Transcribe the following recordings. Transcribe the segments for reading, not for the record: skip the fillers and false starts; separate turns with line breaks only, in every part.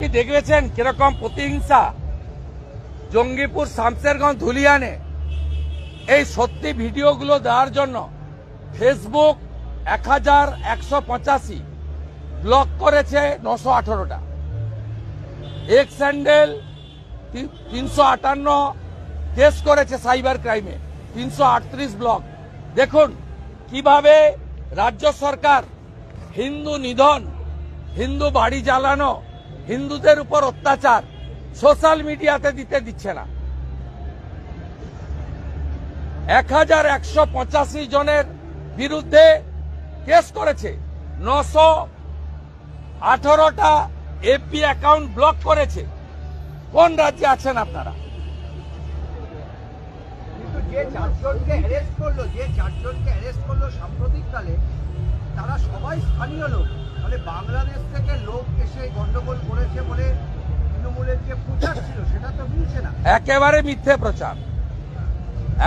দেখেছেন কিরকম প্রতিহিংসা জঙ্গিপুর শামসেরগঞ্জ ধুলিয়ানে। এই সত্যি ভিডিওগুলো দেওয়ার জন্য ফেসবুক 1185 ব্লক করেছে 918টা, এক্স হ্যান্ডেল 358 কেস করেছে সাইবার ক্রাইমে, 338 ব্লক। দেখুন কিভাবে রাজ্য সরকার হিন্দু নিধন, হিন্দু বাড়ি জ্বালানো, হিন্দুদের উপর অত্যাচার সোশ্যাল মিডিয়াতে দিচ্ছে না। 1185 জনের বিরুদ্ধে কেস করেছে, 918টা এফবি অ্যাকাউন্ট ব্লক করেছে। কোন রাজ্যে আছেন আপনারা?
কিন্তু যে চারজনকে অ্যারেস্ট করলো সাম্প্রতিককালে, তারা সবাই স্থানীয় লোক। মানে বাংলাদেশ থেকে লোক এসে গন্ডগোল করেছে বলে তৃণমূলের যে প্রচার ছিল সেটা তো মিলছে না।
একেবারে মিথ্যে প্রচার,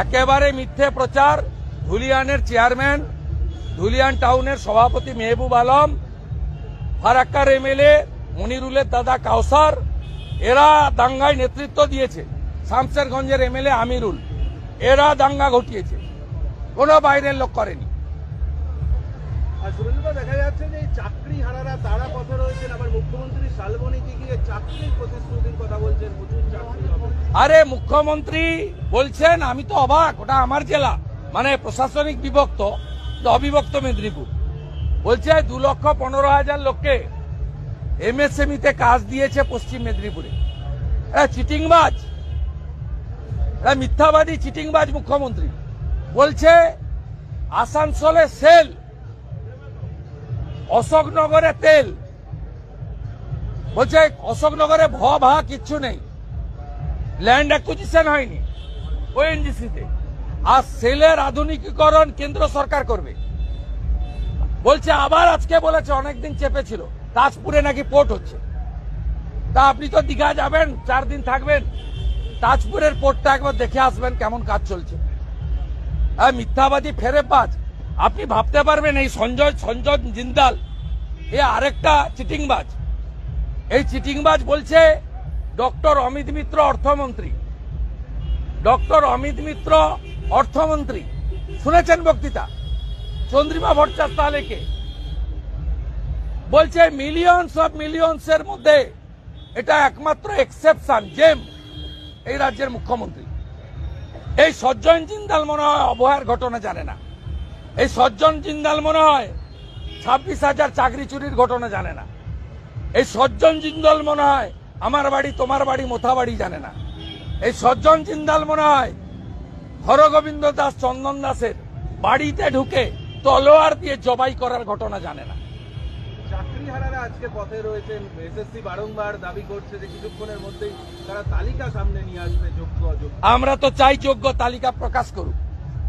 একেবারে মিথ্যে প্রচার। ধুলিয়ানের চেয়ারম্যান, ধুলিয়ান টাউনের সভাপতি মেহবুব আলম, ফারাক্কার এমএলএ মনিরুলের দাদা কাউসার, এরা দাঙ্গায় নেতৃত্ব দিয়েছে। শামসেরগঞ্জের এমএলএ আমিরুল, এরা দাঙ্গা ঘটিয়েছে, কোনো বাইরের লোক করেনি।
আর সুরেন্দ্রদা, দেখা যাচ্ছে যে চাকরি হারারা তারা পথে রয়েছেন, আবার মুখ্যমন্ত্রী শালবনীতে গিয়ে চাকরির প্রতিশ্রুতির কথা বলছেন, প্রচুর চাকরি হবে।
আরে মুখ্যমন্ত্রী বলছেন, আমি তো অবাক, ওটা আমার জেলা, মানে প্রশাসনিক বিভক্ত, অবিভক্ত মেদিনীপুর। বলছে 2,15,000 লোককে এমএসএমইতে কাজ দিয়েছে পশ্চিম মেদিনীপুরে। চিটিংবাজ, মিথ্যাবাদী চিটিংবাজ মুখ্যমন্ত্রী। বলছে আসানসোলে সেল, অশোকনগরে তেল। বলছে অশোকনগরে ভা কিচ্ছু নেই, ল্যান্ড অ্যাকুইজিশন হয়নি ওএনজিসিতে, আর সেলের আধুনিকীকরণ কেন্দ্র সরকার করবে। বলছে আবার আজকে বলেছে অনেকদিন চেপেছিল তাজপুরে নাকি পোর্ট হচ্ছে। তা আপনি তো দীঘা যাবেন, 4 দিন থাকবেন, তাজপুরের পোর্টটা একবার দেখে আসবেন কেমন কাজ চলছে। মিথ্যাবাদী ফেরেবাজ। আপনি ভাবতে পারবেন এই সঞ্জয় জিন্দাল এ আরেকটা চিটিংবাজ। এই চিটিংবাজ বলছে ডক্টর অমিত মিত্র অর্থমন্ত্রী, ডক্টর অমিত মিত্র অর্থমন্ত্রী, শুনেছেন বক্তৃতা? চন্দ্রিমা ভট্টাচার্য তাহলে কে? বলছে মিলিয়নস অফ মিলিয়নসের মধ্যে এটা একমাত্র এক্সেপশন, জেম এই রাজ্যের মুখ্যমন্ত্রী। এই সজ্জন জিন্দাল মনে হয় অবহেলার ঘটনা জানে না। এই সজ্জন জিন্দাল মনে হয় 26,000 চাকরি চুরির ঘটনা জানে না। এই সজ্জন জিন্দাল মনে হয় আমার বাড়ি তোমার বাড়ি মোথা বাড়ি জানে না। এই সজ্জন জিন্দাল মনে হয় হরগোবিন্দ দাস চন্দন দাসের বাড়িতে ঢুকে তলোয়ার দিয়ে জবাই করার ঘটনা জানে না।
চাকরি হারারা আজকে পথে রয়েছেন। এসএসসি বারংবার দাবি করছে যে কিছুক্ষণের মধ্যেই তারা তালিকা সামনে নিয়ে আসবে, যোগ্য অযোগ্য।
আমরা তো চাই যোগ্য তালিকা প্রকাশ করুক,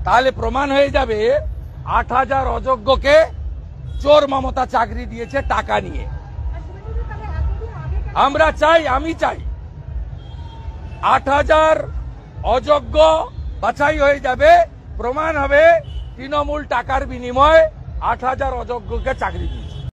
তাহলে প্রমাণ হয়ে যাবে 8,000 অযোগ্যকে চোর মমতা চাকরি দিয়েছে টাকা নিয়ে। আমরা চাই, আমি চাই 8,000 অযোগ্য বাছাই হয়ে যাবে, প্রমাণ হবে তৃণমূল টাকার বিনিময়ে 8,000 অযোগ্যকে চাকরি দিয়েছে।